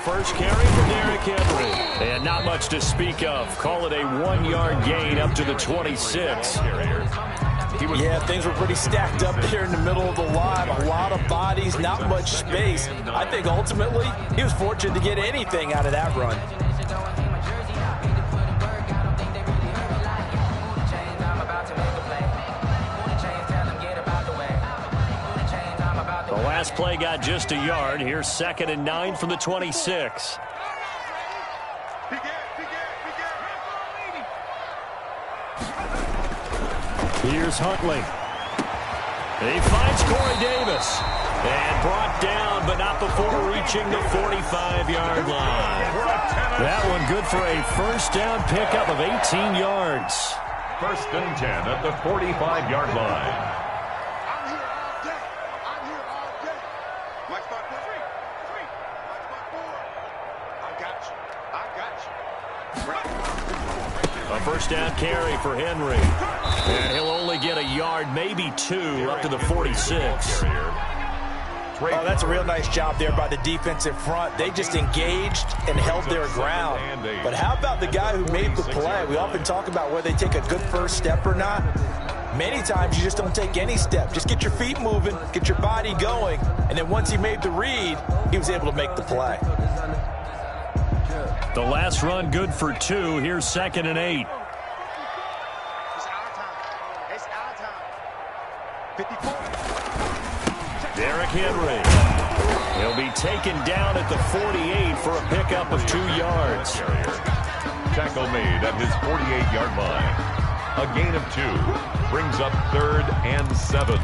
first carry for Derrick Henry. And not much to speak of. Call it a 1-yard gain up to the 26. Yeah, things were pretty stacked up there in the middle of the line. A lot of bodies, not much space. I think ultimately he was fortunate to get anything out of that run. The last play got just a yard. Here's 2nd and 9 from the 26. Here's Huntley. He finds Corey Davis. And brought down, but not before reaching the 45-yard line. That one good for a first down pickup of 18 yards. 1st and 10 at the 45-yard line. A first down carry for Henry. And he'll only get a yard, maybe 2, up to the 46. Oh, that's a real nice job there by the defensive front. They just engaged and held their ground. But how about the guy who made the play? We often talk about whether they take a good first step or not. Many times you just don't take any step. Just get your feet moving, get your body going, and then once he made the read, he was able to make the play. The last run good for 2. Here's 2nd and 8. Derrick Henry. He'll be taken down at the 48 for a pickup of 2 yards. Tackle made at his 48-yard line. A gain of 2 brings up 3rd and 7.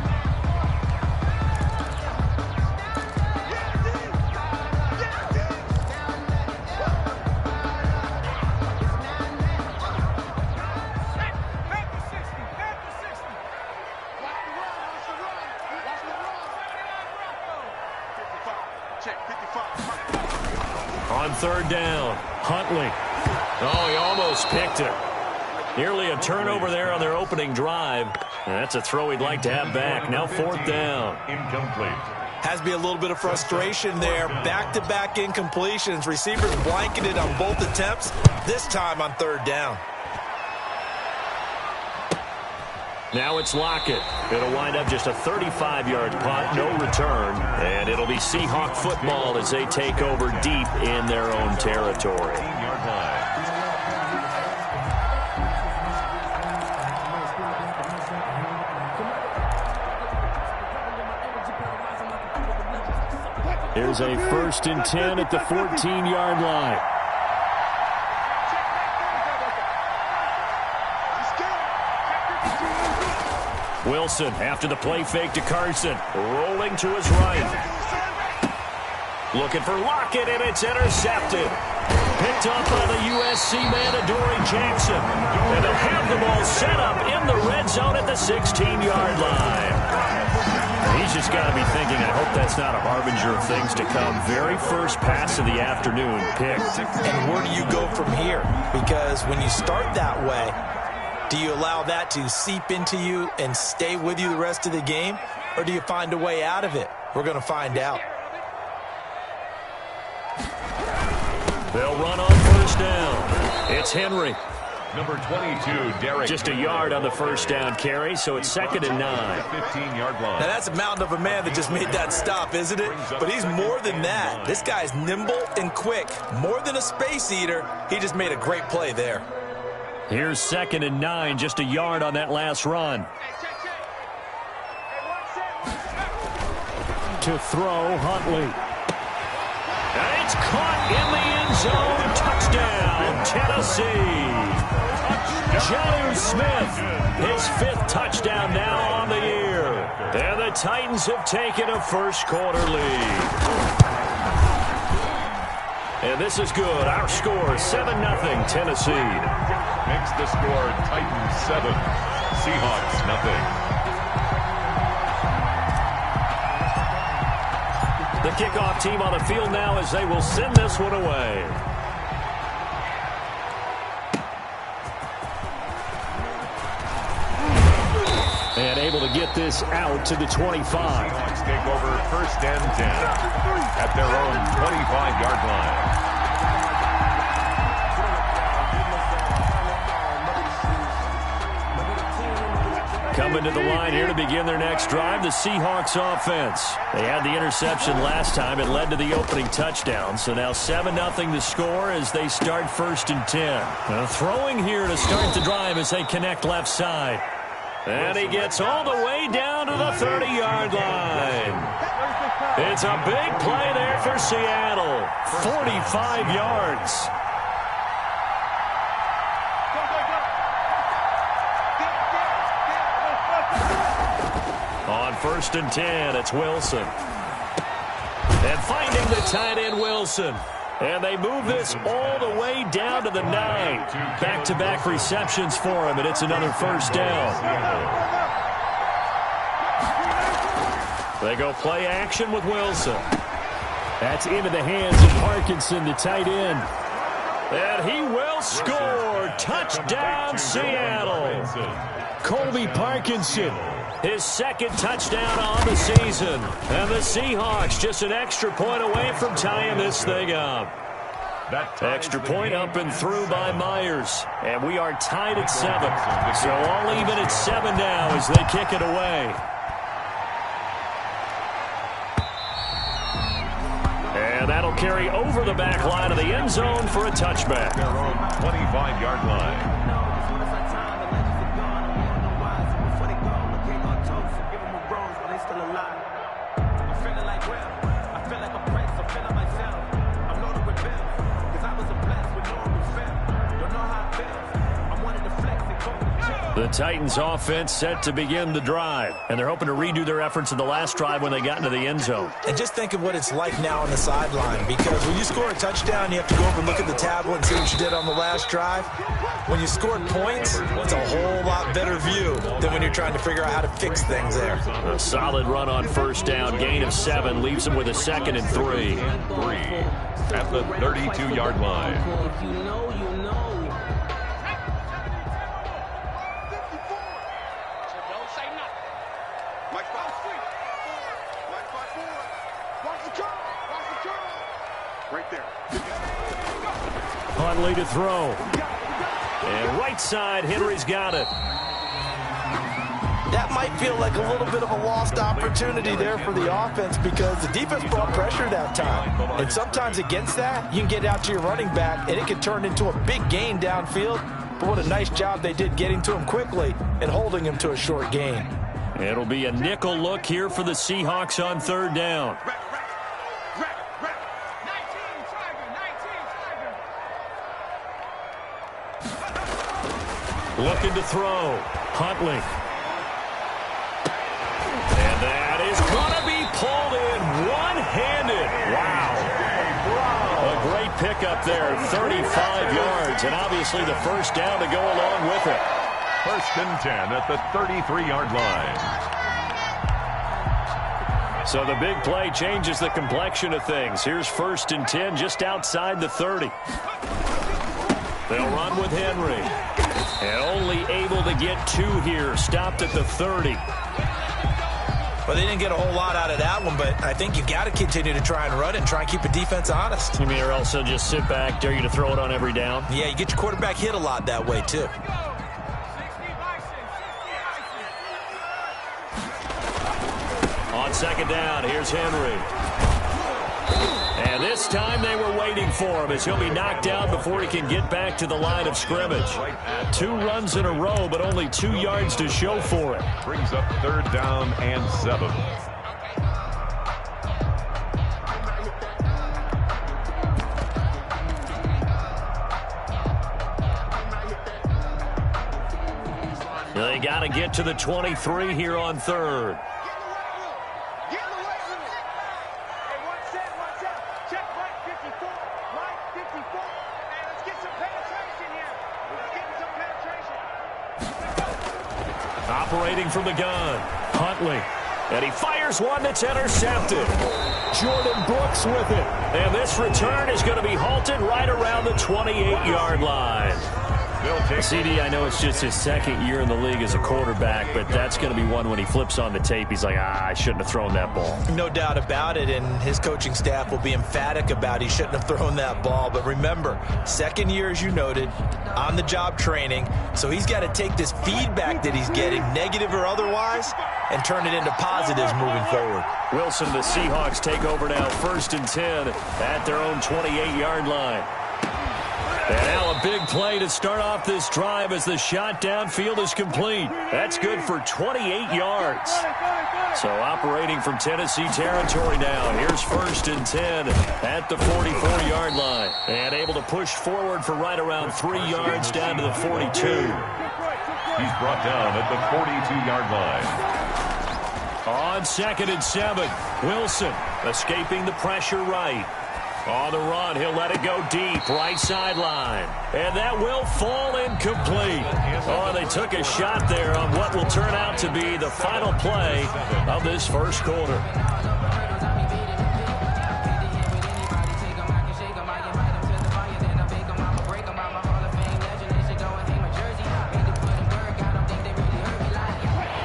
On 3rd down, Huntley. Oh, he almost picked it. Nearly a turnover there on their opening drive. And that's a throw he'd like to have back. Now 4th down. Incomplete. Has to be a little bit of frustration there. Back-to-back incompletions. Receivers blanketed on both attempts, this time on 3rd down. Now it's Lockett. It'll wind up just a 35-yard punt, no return. And it'll be Seahawk football as they take over deep in their own territory. Here's a 1st and 10 at the 14-yard line. Wilson after the play fake to Carson. Rolling to his right. Looking for Lockett, and it's intercepted. Picked up by the USC man, Adoree Jackson. And they'll have the ball set up in the red zone at the 16-yard line. He's just got to be thinking, I hope that's not a harbinger of things to come. Very first pass of the afternoon picked. And where do you go from here? Because when you start that way, do you allow that to seep into you and stay with you the rest of the game? Or do you find a way out of it? We're going to find out. They'll run on 1st down. It's Henry. Number 22, Derrick. Just a yard on the first down carry, so it's 2nd and 9. 15-yard line. Now that's a mountain of a man that just made that stop, isn't it? But he's more than that. This guy's nimble and quick. More than a space eater, he just made a great play there. Here's 2nd and 9, just a yard on that last run. To throw, Huntley. And it's caught in the end zone. Touchdown, Tennessee. Jonnu Smith, his 5th touchdown now on the year. And the Titans have taken a first-quarter lead. And this is good. Our score, 7-0, Tennessee. Makes the score Titans 7, Seahawks nothing. The kickoff team on the field now as they will send this one away. And able to get this out to the 25. Seahawks take over 1st and 10 at their own 25-yard line. Coming to the line here to begin their next drive, the Seahawks offense. They had the interception last time. It led to the opening touchdown. So now 7-0 the score as they start 1st and 10. Throwing here to start the drive as they connect left side. And he gets all the way down to the 30-yard line. It's a big play there for Seattle. 45 yards. On 1st and 10, it's Wilson. And finding the tight end, Wilson. And they move this all the way down to the 9. Back-to-back receptions for him, and it's another 1st down. They go play action with Wilson. That's into the hands of Parkinson, the tight end. And he will score. Touchdown, Seattle. Colby Parkinson, his 2nd touchdown on the season. And the Seahawks just an extra point away from tying this thing up. Extra point up and through by Myers. And we are tied at 7. So all even at 7 now as they kick it away. And that'll carry over the back line of the end zone for a touchback. Their own 25-yard line. The Titans offense set to begin the drive, and they're hoping to redo their efforts in the last drive when they got into the end zone. And just think of what it's like now on the sideline, because when you score a touchdown, you have to go over and look at the tablet and see what you did on the last drive. When you scored points, it's a whole lot better view than when you're trying to figure out how to fix things there. A solid run on 1st down, gain of 7, leaves them with a 2nd and 3. At the 32-yard line. Huntley to throw. And right side, Henry's got it. That might feel like a little bit of a lost opportunity there for the offense because the defense brought pressure that time. And sometimes against that, you can get out to your running back, and it can turn into a big gain downfield. But what a nice job they did getting to him quickly and holding him to a short gain. It'll be a nickel look here for the Seahawks on 3rd down. Looking to throw. Huntley. And that is going to be pulled in one-handed. Wow. A great pickup there, 35 yards, and obviously the 1st down to go along with it. 1st and 10 at the 33-yard line. So the big play changes the complexion of things. Here's 1st and 10 just outside the 30. They'll run with Henry. And only able to get 2 here. Stopped at the 30. Well, they didn't get a whole lot out of that one, but I think you've got to continue to try and run and try and keep the defense honest. You mean or also just sit back, dare you to throw it on every down? Yeah, you get your quarterback hit a lot that way, too. On 2nd down, here's Henry. And this time they were waiting for him as he'll be knocked down before he can get back to the line of scrimmage. 2 runs in a row, but only 2 yards to show for it. Brings up 3rd down and 7. They got to get to the 23 here on 3rd. Operating from the gun, Huntley. And he fires one that's intercepted. Jordan Brooks with it. And this return is going to be halted right around the 28-yard line. CD, I know it's just his second year in the league as a quarterback, but that's going to be one when he flips on the tape, he's like, I shouldn't have thrown that ball. No doubt about it, and his coaching staff will be emphatic about he shouldn't have thrown that ball. But remember, second year, as you noted, on-the-job training, so he's got to take this feedback that he's getting, negative or otherwise, and turn it into positives moving forward. Wilson, the Seahawks take over now, 1st and 10 at their own 28-yard line. And now a big play to start off this drive as the shot downfield is complete. That's good for 28 yards. So operating from Tennessee territory now. Here's 1st and 10 at the 44-yard line. And able to push forward for right around 3 yards down to the 42. He's brought down at the 42-yard line. On 2nd and 7, Wilson escaping the pressure right. On the run, he'll let it go deep, right sideline. And that will fall incomplete. Oh, they took a shot there on what will turn out to be the final play of this first quarter.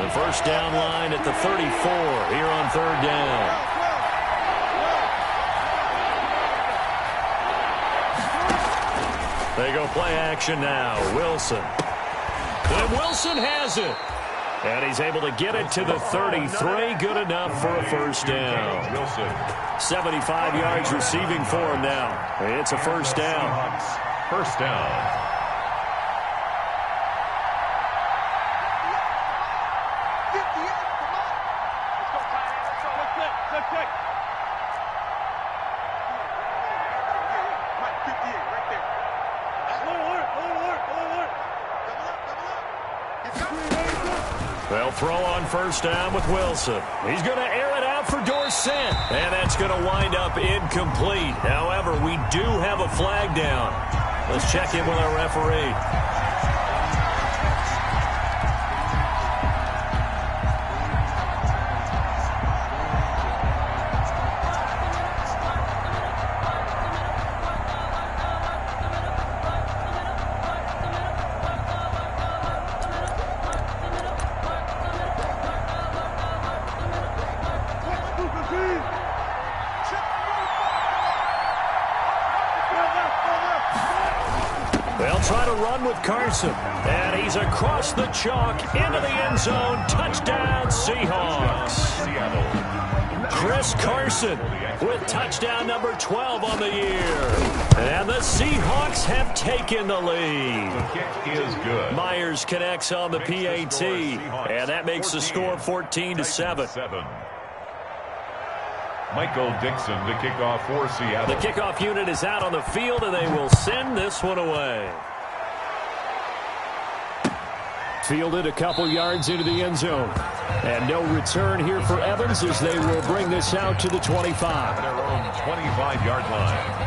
The first down line at the 34 here on 3rd down. They go play action now. Wilson. And Wilson has it. And he's able to get it to the 33. Good enough for a first down. 75 yards receiving for him now. It's a first down. First down. They'll throw on first down with Wilson. He's going to air it out for Dorsett. And that's going to wind up incomplete. However, we do have a flag down. Let's check in with our referee. Try to run with Carson. And he's across the chalk into the end zone. Touchdown, Seahawks. Chris Carson with touchdown number 12 on the year. And the Seahawks have taken the lead. The kick is good. Myers connects on the PAT. And that makes the score 14-7. Michael Dixon, the kickoff for Seattle. The kickoff unit is out on the field, and they will send this one away. Fielded a couple yards into the end zone. And no return here for Evans as they will bring this out to the 25. Their own 25-yard line.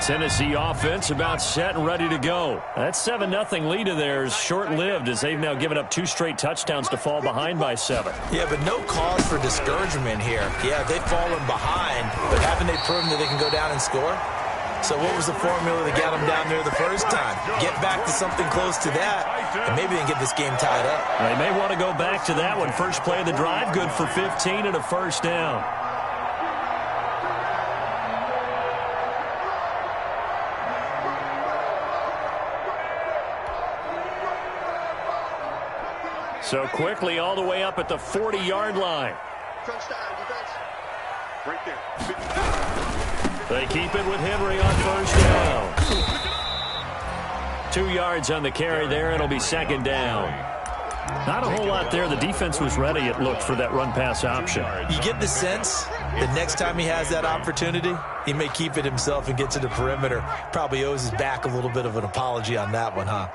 Tennessee offense about set and ready to go. That 7-0 lead of theirs short-lived as they've now given up 2 straight touchdowns to fall behind by 7. Yeah, but no cause for discouragement here. Yeah, they've fallen behind, but haven't they proven that they can go down and score? So what was the formula that got them down there the first time? Get back to something close to that, and maybe they can get this game tied up. They may want to go back to that one. First play of the drive, good for 15 and a first down. So quickly all the way up at the 40-yard line. Right there. They keep it with Henry on first down. 2 yards on the carry there. It'll be second down. Not a whole lot there. The defense was ready, it looked, for that run-pass option. You get the sense that next time he has that opportunity, he may keep it himself and get to the perimeter. Probably owes his back a little bit of an apology on that one, huh?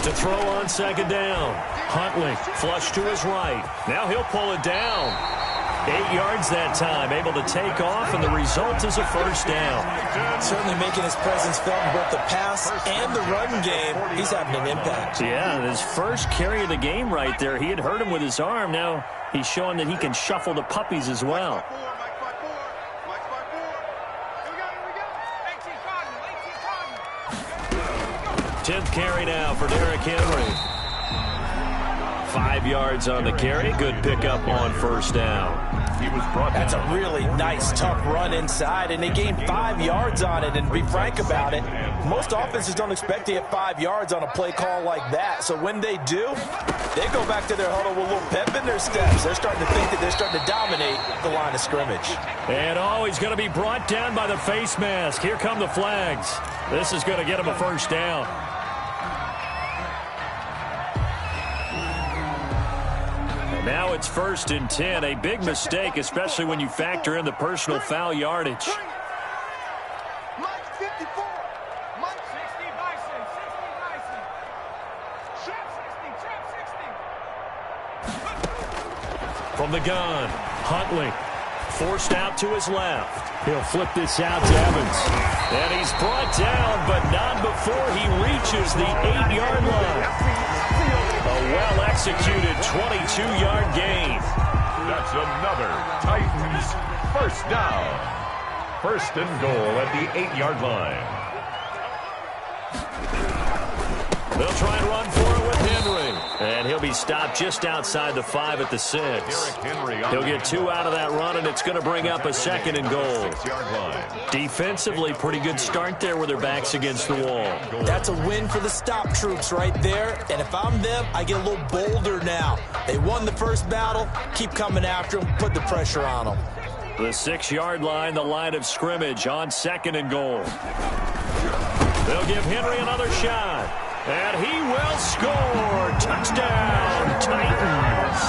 To throw on second down. Huntley flush to his right. Now he'll pull it down. 8 yards that time, able to take off, and the result is a first down. Certainly making his presence felt in both the pass and the run game. He's having an impact. Yeah, his first carry of the game right there. He had hurt him with his arm. Now he's showing that he can shuffle the puppies as well. Tenth carry now for Derrick Henry. 5 yards on the carry. Good pickup on first down. That's a really nice, tough run inside, and they gained 5 yards on it. And to be frank about it, most offenses don't expect to get 5 yards on a play call like that. So when they do, they go back to their huddle with a little pep in their steps. They're starting to think that they're starting to dominate the line of scrimmage. And he's going to be brought down by the face mask. Here come the flags. This is going to get him a first down. Now it's 1st and 10. A big mistake, especially when you factor in the personal foul yardage. From the gun, Huntley forced out to his left. He'll flip this out to Evans. And he's brought down, but not before he reaches the 8-yard line. A well-executed 22-yard gain. That's another Titans first down. 1st and goal at the 8-yard line. They'll try and run for it with Henry. And he'll be stopped just outside the 5 at the 6. He'll get 2 out of that run, and it's going to bring up a 2nd and goal. Defensively, pretty good start there with their backs against the wall. That's a win for the stop troops right there. And if I'm them, I get a little bolder now. They won the first battle. Keep coming after them. Put the pressure on them. The 6-yard line, the line of scrimmage on 2nd and goal. They'll give Henry another shot. And he will score. Touchdown, Titans.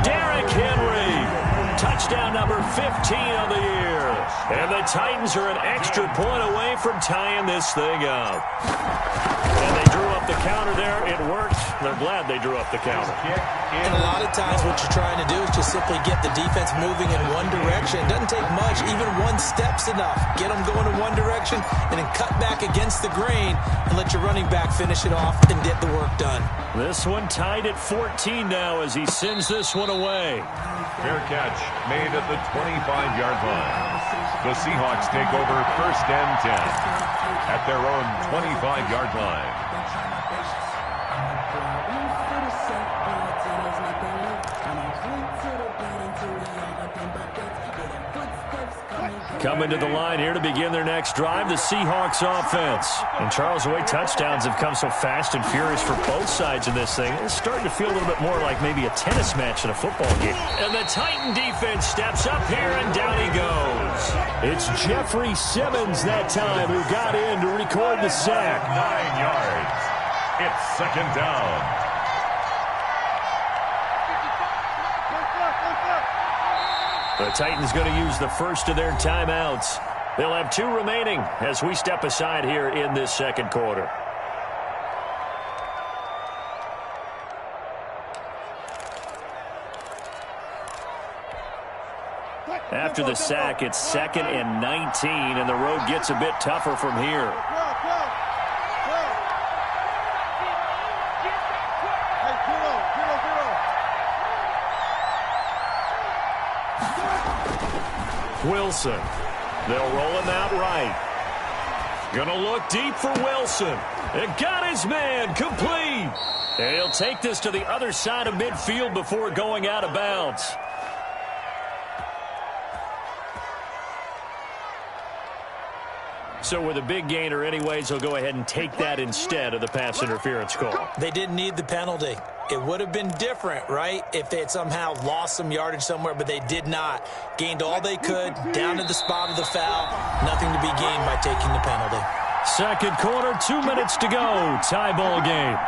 Derrick Henry. Touchdown number 15 on the year. And the Titans are an extra point away from tying this thing up. And they drew up the counter there. It worked. They're glad they drew up the counter. And a lot of times what you're trying to do is just simply get the defense moving in one direction. It doesn't take much. Even one step's enough. Get them going in one direction and then cut back against the grain and let your running back finish it off and get the work done. This one tied at 14 now as he sends this one away. Fair catch made at the 25-yard line. The Seahawks take over 1st and 10 at their own 25-yard line. Coming to the line here to begin their next drive, the Seahawks offense. And Charles, the way touchdowns have come so fast and furious for both sides in this thing, it's starting to feel a little bit more like maybe a tennis match in a football game. And the Titan defense steps up here, and down he goes. It's Jeffrey Simmons that time who got in to record the sack. 9 yards. It's 2nd down. The Titans going to use the first of their timeouts. They'll have 2 remaining as we step aside here in this 2nd quarter. After the sack, it's 2nd and 19, and the road gets a bit tougher from here. Wilson. They'll roll him out right. Gonna look deep for Wilson. And got his man complete. And he'll take this to the other side of midfield before going out of bounds. So with a big gainer anyways, he'll go ahead and take that instead of the pass interference call. They didn't need the penalty. It would have been different, right, if they had somehow lost some yardage somewhere, but they did not. Gained all they could, down to the spot of the foul. Nothing to be gained by taking the penalty. 2nd quarter, 2 minutes to go. Tie ball game.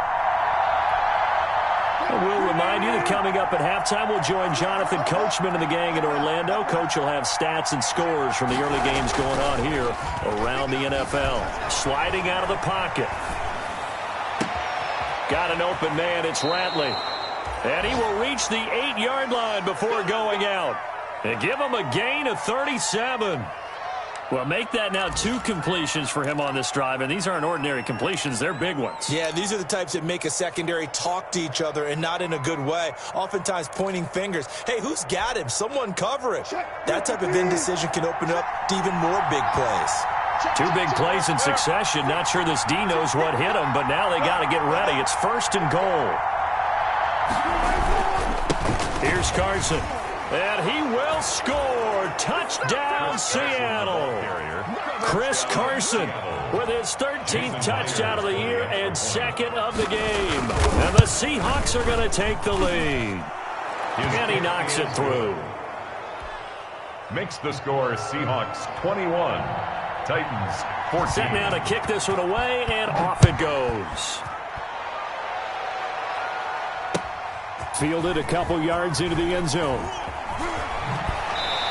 We'll remind you that coming up at halftime, we'll join Jonathan Coachman and the gang in Orlando. Coach will have stats and scores from the early games going on here around the NFL. Sliding out of the pocket. Got an open man. It's Ratley. And he will reach the 8-yard line before going out. And give him a gain of 37. Well, make that now 2 completions for him on this drive, and these aren't ordinary completions. They're big ones. Yeah, these are the types that make a secondary talk to each other and not in a good way, oftentimes pointing fingers. Hey, who's got him? Someone cover it. That type of indecision can open up to even more big plays. 2 big plays in succession. Not sure this D knows what hit him, but now they got to get ready. It's 1st and goal. Here's Carson. And he will score. Touchdown, Seattle. Chris Carson with his 13th touchdown of the year and 2nd of the game. And the Seahawks are going to take the lead. And he knocks it through. Makes the score Seahawks 21, Titans 14. Set now to kick this one away, and off it goes. Fielded a couple yards into the end zone.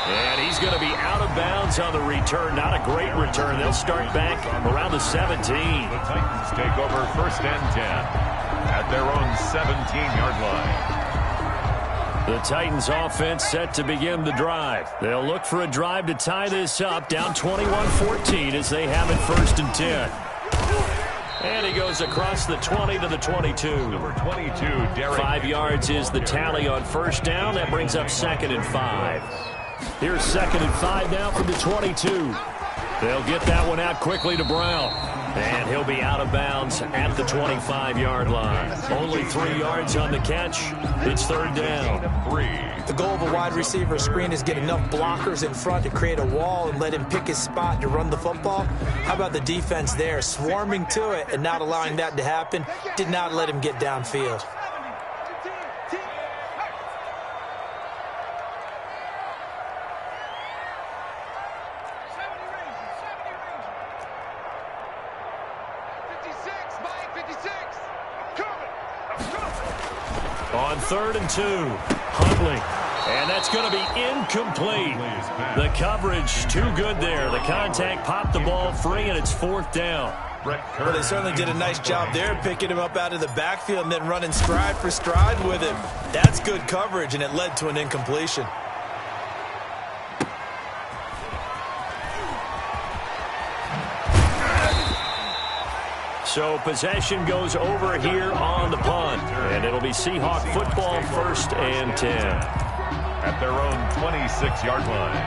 And he's going to be out of bounds on the return. Not a great return. They'll start back around the 17. The Titans take over 1st and 10 at their own 17-yard line. The Titans offense set to begin the drive. They'll look for a drive to tie this up, down 21-14 as they have it 1st and 10. And he goes across the 20 to the 22. Number 22, Derek. 5 yards is the tally on 1st down. That brings up 2nd and 5. Here's 2nd and 5 now from the 22. They'll get that one out quickly to Brown. And he'll be out of bounds at the 25-yard line. Only 3 yards on the catch. It's 3rd down. The goal of a wide receiver screen is get enough blockers in front to create a wall and let him pick his spot to run the football. How about the defense there, swarming to it and not allowing that to happen? Did not let him get downfield. On 3rd and 2, Huntley. And that's going to be incomplete. The coverage too good there. The contact popped the ball free, and it's 4th down. Well, they certainly did a nice job there, picking him up out of the backfield and then running stride for stride with him. That's good coverage, and it led to an incompletion. So possession goes over here on the punt, and it'll be Seahawk football 1st and 10. At their own 26-yard line.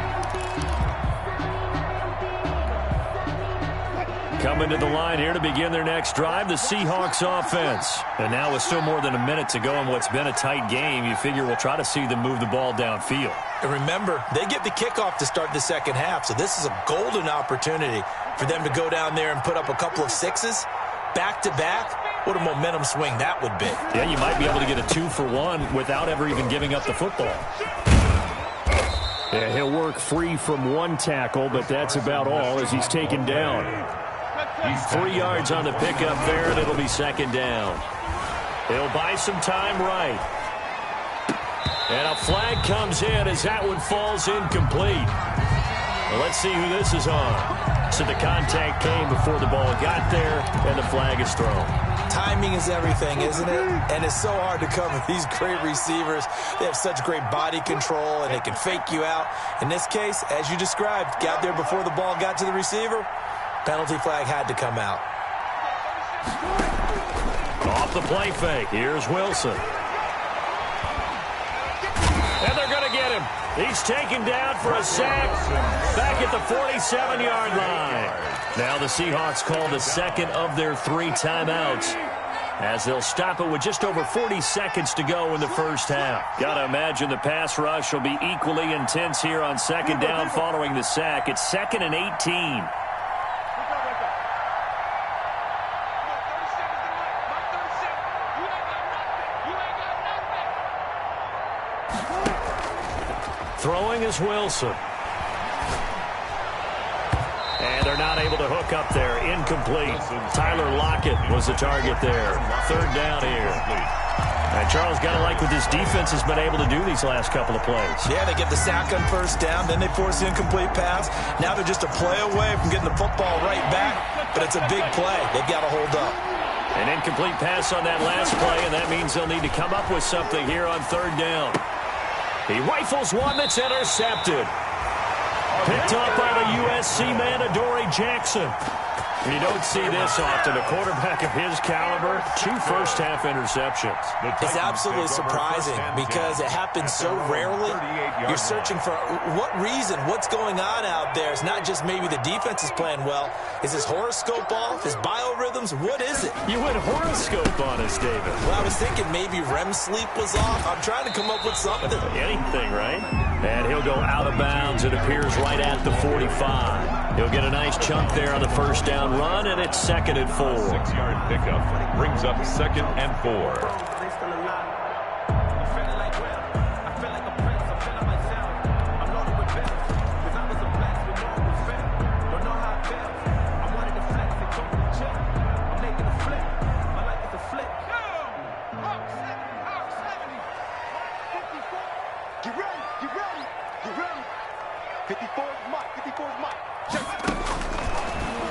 Coming to the line here to begin their next drive, the Seahawks offense. And now with still more than a minute to go in what's been a tight game, you figure we'll try to see them move the ball downfield. And remember, they get the kickoff to start the 2nd half, so this is a golden opportunity for them to go down there and put up a couple of 6s. Back-to-back, what a momentum swing that would be. Yeah, you might be able to get a 2-for-1 without ever even giving up the football. Yeah, he'll work free from 1 tackle, but that's about all as he's taken down. 3 yards on the pickup there, and it'll be 2nd down. He'll buy some time right. And a flag comes in as that one falls incomplete. Well, let's see who this is on. So the contact came before the ball got there, and the flag is thrown. Timing is everything, isn't it? And it's so hard to cover these great receivers. They have such great body control, and they can fake you out. In this case, as you described, got there before the ball got to the receiver. Penalty flag had to come out. Off the play fake. Here's Wilson. And they're going to get him. He's taken down for a sack back at the 47-yard line. Now the Seahawks call the 2nd of their 3 timeouts as they'll stop it with just over 40 seconds to go in the 1st half. Got to imagine the pass rush will be equally intense here on 2nd down following the sack. It's 2nd and 18. Throwing is Wilson. And they're not able to hook up there. Incomplete. Tyler Lockett was the target there. 3rd down here. And Charles, got to like what this defense has been able to do these last couple of plays. Yeah, they get the sack on 1st down, then they force the incomplete pass. Now they're just a play away from getting the football right back, but it's a big play. They've got to hold up. An incomplete pass on that last play, and that means they'll need to come up with something here on 3rd down. He rifles one that's intercepted. Picked up by the USC man, Adoree Jackson. You don't see this often. A quarterback of his caliber, 2 first-half interceptions. It's absolutely surprising because it happens so rarely. You're searching for what reason, what's going on out there. It's not just maybe the defense is playing well. Is his horoscope off? His biorhythms? What is it? You went horoscope on us, David. Well, I was thinking maybe REM sleep was off. I'm trying to come up with something. Anything, right? And he'll go out of bounds. It appears right at the 45. He'll get a nice chunk there on the first down run, and it's 2nd and 4. 6-yard pickup brings up 2nd and 4.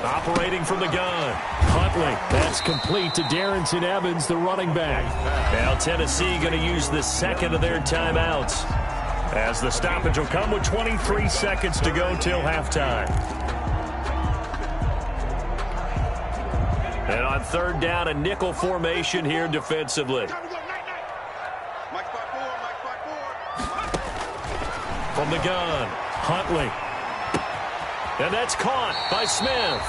Operating from the gun. Huntley. That's complete to Darrington Evans, the running back. Now Tennessee going to use the 2nd of their timeouts, as the stoppage will come with 23 seconds to go till halftime. And on 3rd down, a nickel formation here defensively. From the gun, Huntley. And that's caught by Smith.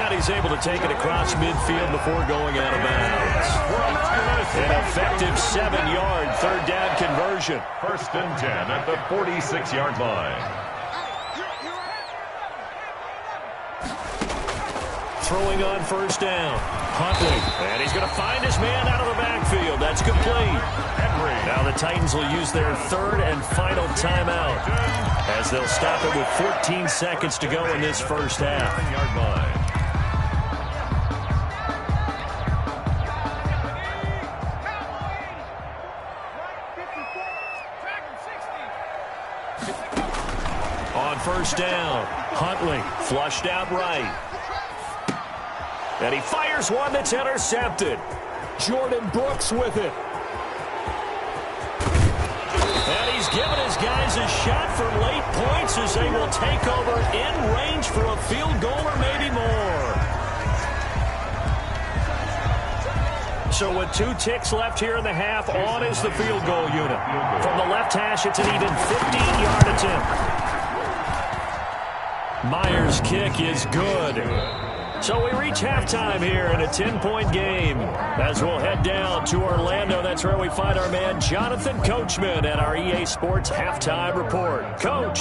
And he's able to take it across midfield before going out of bounds. An effective 7-yard 3rd down conversion. 1st and 10 at the 46-yard line. Throwing on 1st down. Huntley. And he's going to find his man out of the backfield. That's complete. Now the Titans will use their 3rd and final timeout, as they'll stop it with 14 seconds to go in this first half. 7-yard line. On 1st down, Huntley flushed out right. And he fires one that's intercepted. Jordan Brooks with it. And he's given his guys a shot for late points as they will take over in range for a field goal or maybe more. So with 2 ticks left here in the half, on is the field goal unit. From the left hash, it's an even 15-yard attempt. Myers' kick is good. So we reach halftime here in a 10-point game. As we'll head down to Orlando, that's where we find our man Jonathan Coachman at our EA Sports Halftime Report. Coach.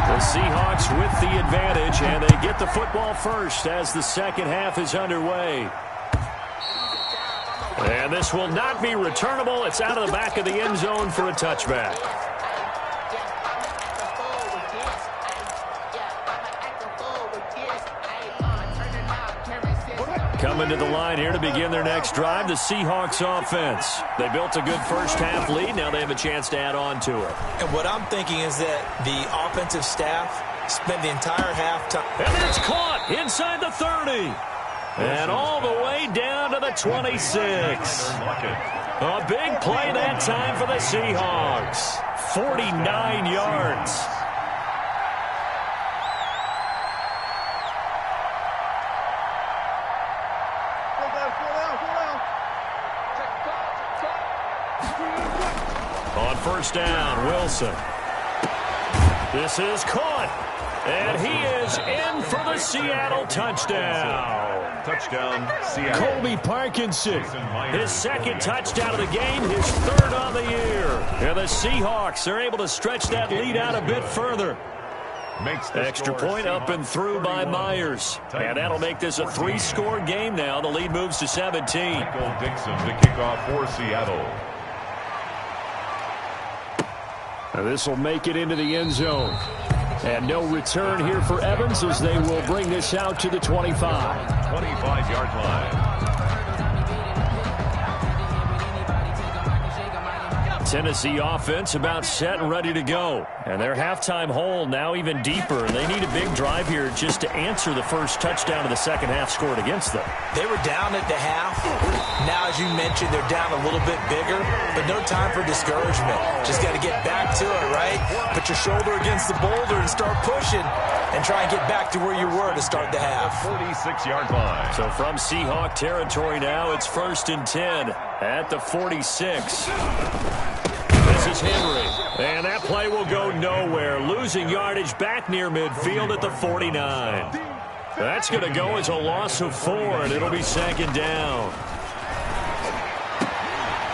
The Seahawks with the advantage, and they get the football first as the second half is underway. And this will not be returnable. It's out of the back of the end zone for a touchback. Coming to the line here to begin their next drive, the Seahawks offense. They built a good first half lead. Now they have a chance to add on to it. And what I'm thinking is that the offensive staff spent the entire halftime. And it's caught inside the 30. And all the way down to the 26. A big play that time for the Seahawks. 49 yards. On 1st down, Wilson. This is caught. And he is in for the Seattle touchdown. Touchdown, Seattle. Colby Parkinson, his 2nd touchdown of the game, his 3rd on the year. And the Seahawks are able to stretch that lead out a bit further. Extra point up and through by Myers. And that'll make this a 3-score game now. The lead moves to 17. Michael Dixon to kick off for Seattle. Now this will make it into the end zone. And no return here for Evans as they will bring this out to the 25. 25-yard line. Tennessee offense about set and ready to go. And their halftime hole now even deeper. And they need a big drive here just to answer the first touchdown of the second half scored against them. They were down at the half. Now, as you mentioned, they're down a little bit bigger, but no time for discouragement. Just got to get back to it, right? Put your shoulder against the boulder and start pushing and try and get back to where you were to start the half. 46-yard line. So from Seahawk territory now, it's 1st and 10 at the 46. This is Henry. And that play will go nowhere. Losing yardage back near midfield at the 49. That's going to go as a loss of 4, and it'll be 2nd down.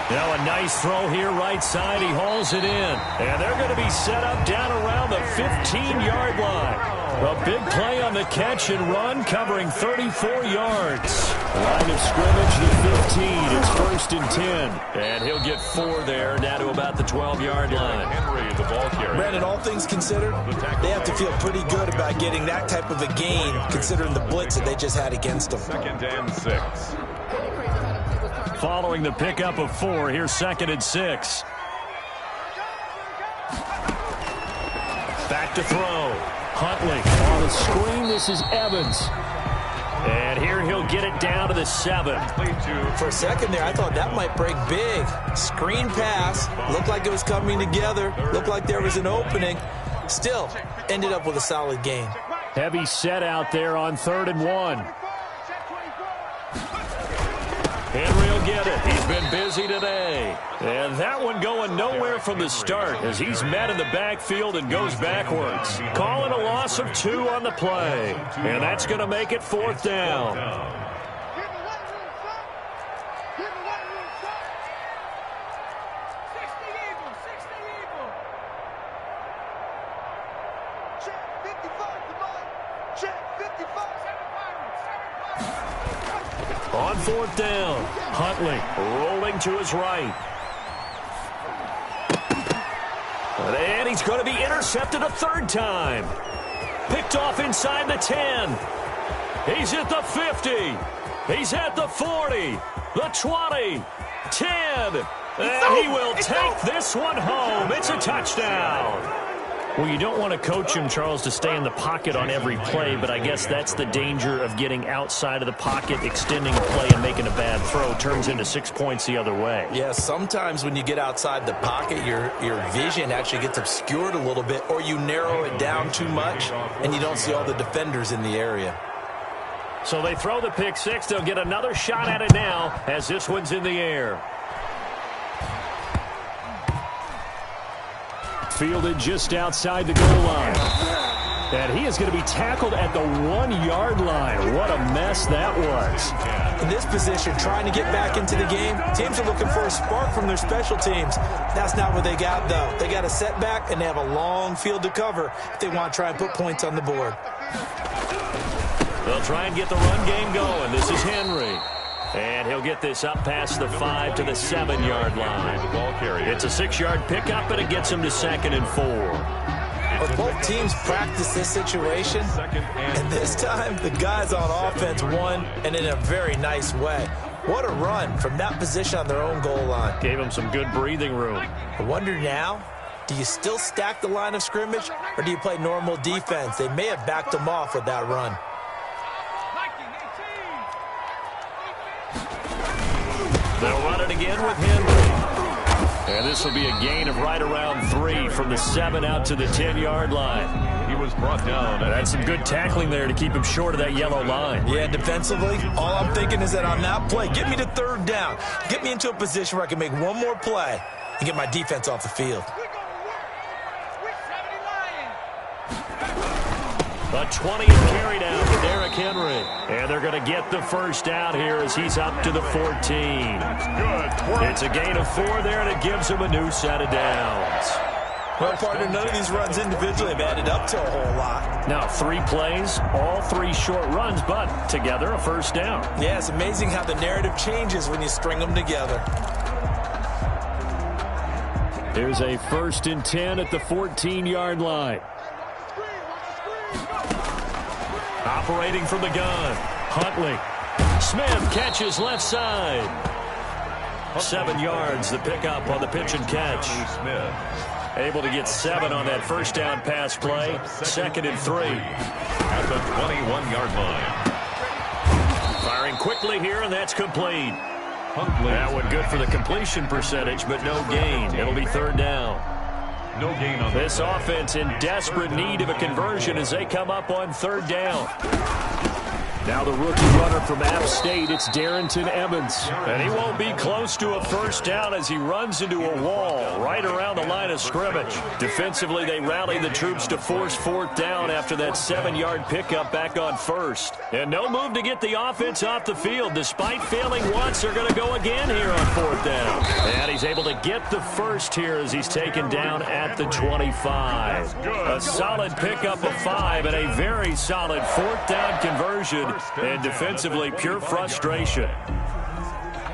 Now a nice throw here right side. He hauls it in. And they're going to be set up down around the 15-yard line. A big play on the catch and run, covering 34 yards. Line of scrimmage, the 15. It's 1st and 10. And he'll get 4 there, down to about the 12-yard line. Henry, the ball carrier. Brandon, all things considered, they have to feel pretty good about getting that type of a gain, considering the blitz that they just had against them. 2nd and 6. Following the pickup of 4, here's 2nd and 6. Back to throw. Huntley on the screen. This is Evans. And here he'll get it down to the 7. For a second there, I thought that might break big. Screen pass. Looked like it was coming together. Looked like there was an opening. Still, ended up with a solid gain. Heavy set out there on 3rd and 1. Henry will get it. He's been busy today. And that one going nowhere from the start as he's met in the backfield and goes backwards. Calling a loss of 2 on the play. And that's going to make it 4th down. On 4th down, Huntley rolling to his right. And he's going to be intercepted a 3rd time. Picked off inside the 10. He's at the 50. He's at the 40. The 20. 10. And he will take this one home. It's a touchdown. Well, you don't want to coach him, Charles, to stay in the pocket on every play, but I guess that's the danger of getting outside of the pocket, extending a play, and making a bad throw. Turns into 6 points the other way. Yeah, sometimes when you get outside the pocket, your vision actually gets obscured a little bit, or you narrow it down too much, and you don't see all the defenders in the area. So they throw the pick 6. They'll get another shot at it now as this one's in the air. Fielded just outside the goal line. And he is going to be tackled at the 1-yard line. What a mess that was. In this position, trying to get back into the game, teams are looking for a spark from their special teams. That's not what they got, though. They got a setback, and they have a long field to cover if they want to try and put points on the board. They'll try and get the run game going. This is Henry. And he'll get this up past the 5 to the 7-yard line. It's a 6-yard pickup, and it gets him to 2nd and 4. Well, both teams practice this situation, and this time the guys on offense won, and in a very nice way. What a run from that position on their own goal line. Gave them some good breathing room. I wonder now, do you still stack the line of scrimmage, or do you play normal defense? They may have backed them off with that run. They'll run it again with Henry. And this will be a gain of right around 3 from the 7 out to the 10-yard line. He was brought down. And that's some good tackling there to keep him short of that yellow line. Yeah, defensively, all I'm thinking is that on that play, get me to 3rd down. Get me into a position where I can make one more play and get my defense off the field. A 20 is carried out to Derrick Henry. And they're going to get the first out here as he's up to the 14. It's a gain of 4 there, and it gives him a new set of downs. Well, partner, none of these runs individually have added up to a whole lot. Now, 3 plays, all 3 short runs, but together a first down. Yeah, it's amazing how the narrative changes when you string them together. Here's a 1st and 10 at the 14-yard line. Operating from the gun, Huntley. Smith catches left side. 7 yards, the pickup on the pitch and catch. Able to get 7 on that first down pass play. 2nd and 3. At the 21-yard line. Firing quickly here, and that's complete. That one good for the completion percentage, but no gain. It'll be 3rd down. No gain on this offense in desperate need of a conversion as they come up on 3rd down. Now the rookie runner from App State, it's Darrington Evans. And he won't be close to a first down as he runs into a wall right around the line of scrimmage. Defensively, they rally the troops to force 4th down after that 7-yard pickup back on 1st. And no move to get the offense off the field. Despite failing once, they're going to go again here on 4th down. And he's able to get the first here as he's taken down at the 25. A solid pickup of 5 and a very solid 4th down conversion. And defensively, pure frustration.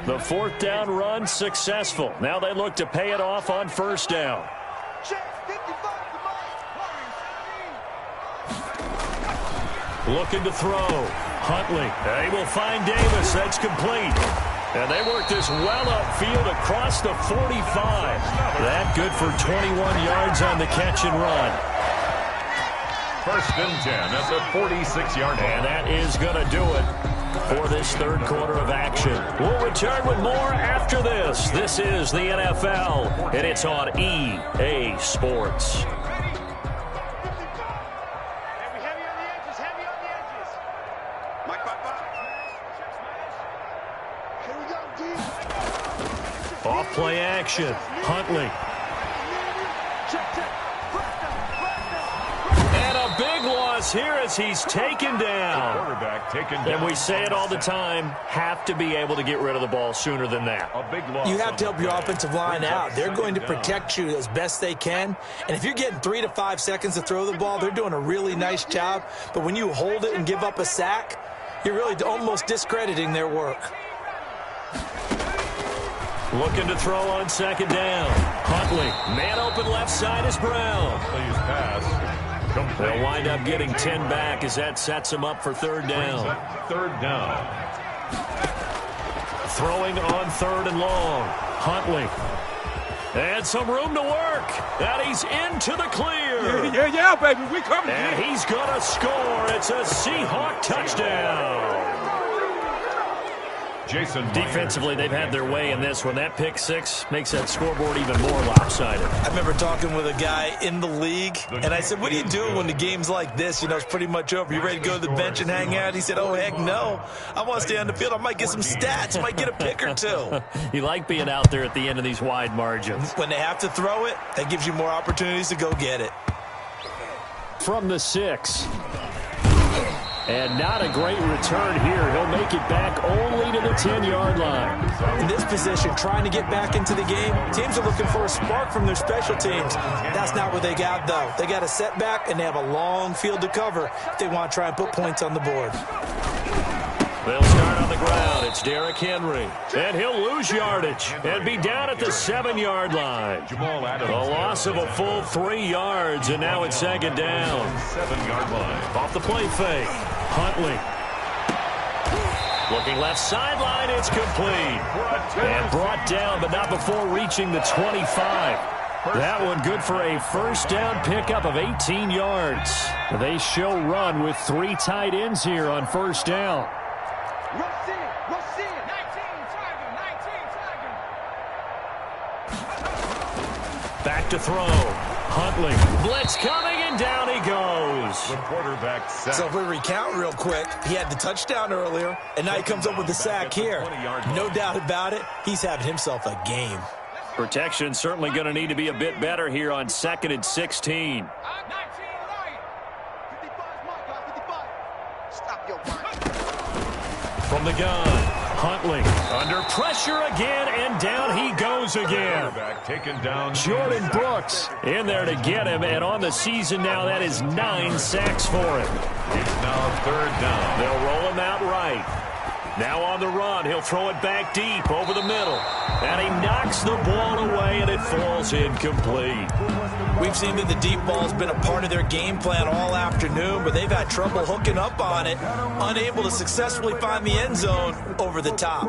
The 4th down run successful. Now they look to pay it off on 1st down. Looking to throw. Huntley. They will find Davis. That's complete. And they work this well upfield across the 45. That good for 21 yards on the catch and run. 1st and 10 at the 46-yard line. And that is going to do it for this 3rd quarter of action. We'll return with more after this. This is the NFL, and it's on EA Sports. Off play action. Huntley. Big loss here as he's taken down. Quarterback taken down. And we say it all the time, have to be able to get rid of the ball sooner than that. A big loss. You have to help your offensive line out. They're going to protect you as best they can. And if you're getting 3 to 5 seconds to throw the ball, they're doing a really nice job. But when you hold it and give up a sack, you're really almost discrediting their work. Looking to throw on 2nd down. Huntley. Man open left side is Brown. Please pass. They'll wind up getting 10 back as that sets them up for 3rd down. 3rd down. Throwing on 3rd and long. Huntley. And some room to work. And he's into the clear. Yeah, baby. We coming. And he's going to score. It's a Seahawk touchdown. Jason Defensively, they've had their way in this one. That pick 6 makes that scoreboard even more lopsided. I remember talking with a guy in the league, and I said, what do you do when the game's like this? You know, it's pretty much over. You ready to go to the bench and hang out? He said, oh, heck no. I want to stay on the field. I might get some stats. I might get a pick or 2. You like being out there at the end of these wide margins. When they have to throw it, that gives you more opportunities to go get it. From the 6. And not a great return here. He'll make it back only to the 10-yard line. In this position, trying to get back into the game, teams are looking for a spark from their special teams. That's not what they got, though. They got a setback, and they have a long field to cover if they want to try and put points on the board. They'll start on the ground. It's Derrick Henry. And he'll lose yardage and be down at the 7-yard line. A loss of a full 3 yards, and now it's 2nd down. 7-yard line. Off the play fake. Huntley. Looking left sideline, it's complete. And brought down, but not before reaching the 25. That one good for a 1st down pickup of 18 yards. They show run with 3 tight ends here on 1st down. Back to throw. Huntley. Blitz coming, and down he goes. The quarterback sack. So if we recount real quick, he had the touchdown earlier, and now he comes up with the sack here. No doubt about it, he's having himself a game. Protection certainly going to need to be a bit better here on 2nd and 16. From the gun, Huntley under pressure again, and down he goes again. Taken down. Jordan Brooks in there to get him, and on the season now, that is 9 sacks for him. It's now 3rd down. They'll roll him out right. Now on the run, he'll throw it back deep over the middle. And he knocks the ball away, and it falls incomplete. We've seen that the deep ball's been a part of their game plan all afternoon, but they've had trouble hooking up on it, unable to successfully find the end zone over the top.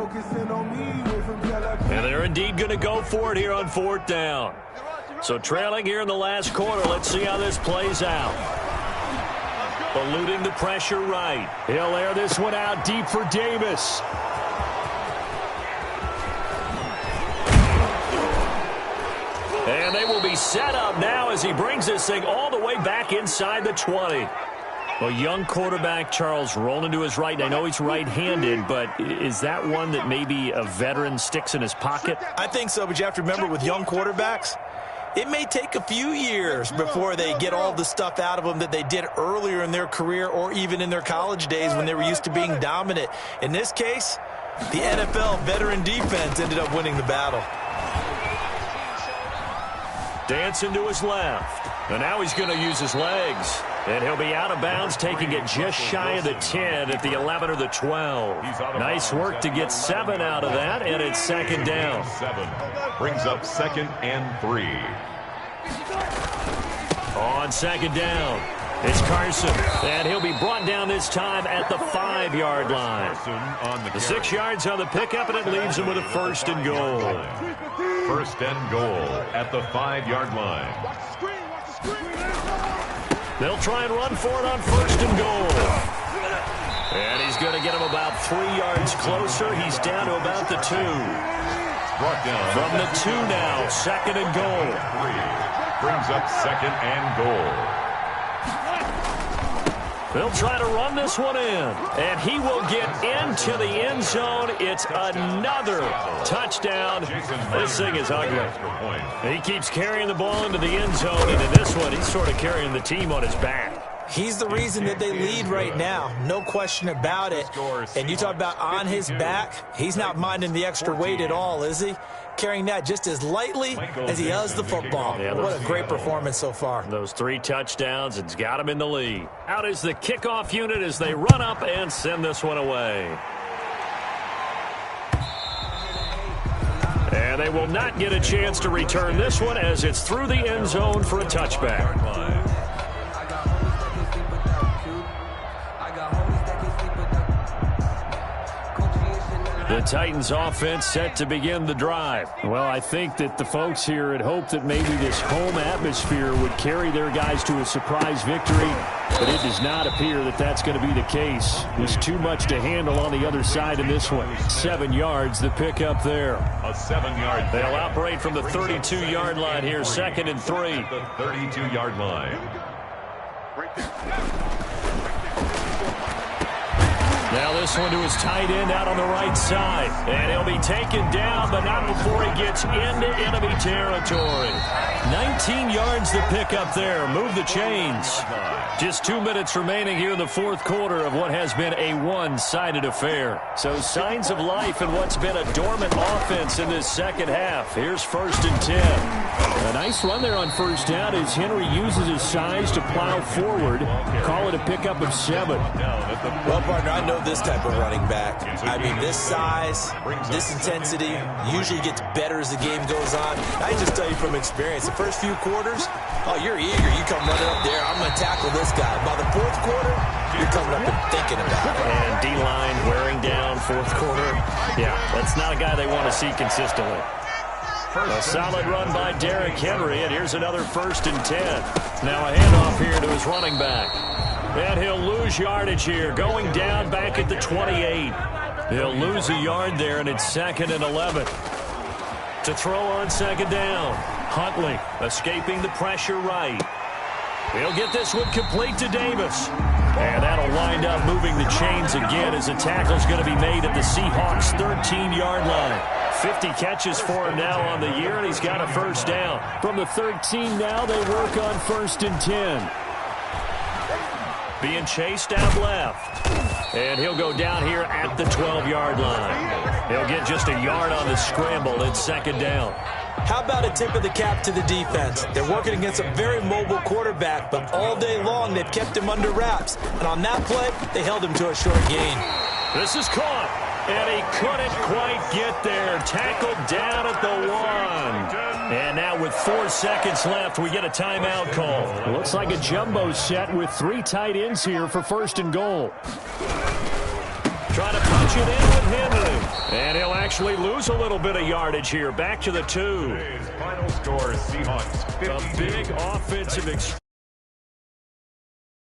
And they're indeed going to go for it here on 4th down. So trailing here in the last quarter. Let's see how this plays out. Eluding the pressure right. He'll air this one out deep for Davis. And they will be set up now as he brings this thing all the way back inside the 20. Well, young quarterback Charles rolling to his right. I know he's right-handed, but is that one that maybe a veteran sticks in his pocket? I think so, but you have to remember with young quarterbacks, it may take a few years before they get all the stuff out of them that they did earlier in their career or even in their college days when they were used to being dominant. In this case, the NFL veteran defense ended up winning the battle. Dancing to his left. And now he's going to use his legs. And he'll be out of bounds, taking it just shy of the 10 at the 11 or the 12. Nice work to get 7 out of that, and it's 2nd down. 7 brings up 2nd and 3. On 2nd down, it's Carson. And he'll be brought down this time at the 5-yard line. The 6 yards on the pickup, and it leaves him with a 1st and goal. 1st and goal at the 5-yard line. They'll try and run for it on 1st and goal. And he's going to get him about 3 yards closer. He's down to about the 2. Brought down from the 2 now, 2nd and goal. 3 brings up 2nd and goal. They'll try to run this one in, and he will get into the end zone. It's another touchdown. This thing is ugly. He keeps carrying the ball into the end zone, and in this one, he's sort of carrying the team on his back. He's the reason that they lead right now. No question about it. And you talk about on his back, he's not minding the extra weight at all, is he? Carrying that just as lightly as he does the football. Yeah, what a great performance so far. Those 3 touchdowns, it's got him in the lead. Out is the kickoff unit as they run up and send this one away. And they will not get a chance to return this one as it's through the end zone for a touchback. The Titans offense set to begin the drive. Well, I think that the folks here had hoped that maybe this home atmosphere would carry their guys to a surprise victory, but it does not appear that that's going to be the case. There's too much to handle on the other side in this one. 7 yards, the pickup there. A 7-yard. They'll operate from the 32-yard line here, 2nd and 3. The 32-yard line. Now this one to his tight end out on the right side. And he'll be taken down, but not before he gets into enemy territory. 19 yards to pick up there. Move the chains. Just 2 minutes remaining here in the 4th quarter of what has been a one-sided affair. So signs of life in what's been a dormant offense in this second half. Here's 1st and 10. A nice run there on 1st down as Henry uses his size to plow forward. Call it a pickup of 7. Well, partner, I know this type of running back. I mean, this size, this intensity usually gets better as the game goes on. I just tell you from experience, the first few quarters, oh, you're eager. You come running up there. I'm going to tackle this guy. By the 4th quarter, you're coming up and thinking about it. And D-line wearing down 4th quarter. Yeah, that's not a guy they want to see consistently. A solid run by Derrick Henry, and here's another 1st and 10. Now a handoff here to his running back. And he'll lose yardage here, going down back at the 28. He'll lose a yard there, and it's 2nd and 11. To throw on 2nd down. Huntley escaping the pressure right. He'll get this one complete to Davis. And that'll wind up moving the chains again as the tackle's going to be made at the Seahawks' 13-yard line. 50 catches for him now on the year, and he's got a 1st down. From the 13 now, they work on 1st and 10. Being chased out left. And he'll go down here at the 12-yard line. He'll get just a yard on the scramble. It's 2nd down. How about a tip of the cap to the defense? They're working against a very mobile quarterback, but all day long they've kept him under wraps. And on that play, they held him to a short gain. This is caught, and he couldn't quite get there. Tackled down at the 1. And now with 4 seconds left, we get a timeout call. It looks like a jumbo set with 3 tight ends here for 1st and goal. Trying to punch it in with Henry. And he'll actually lose a little bit of yardage here. Back to the 2. Final score, Seahawks 52. A big offensive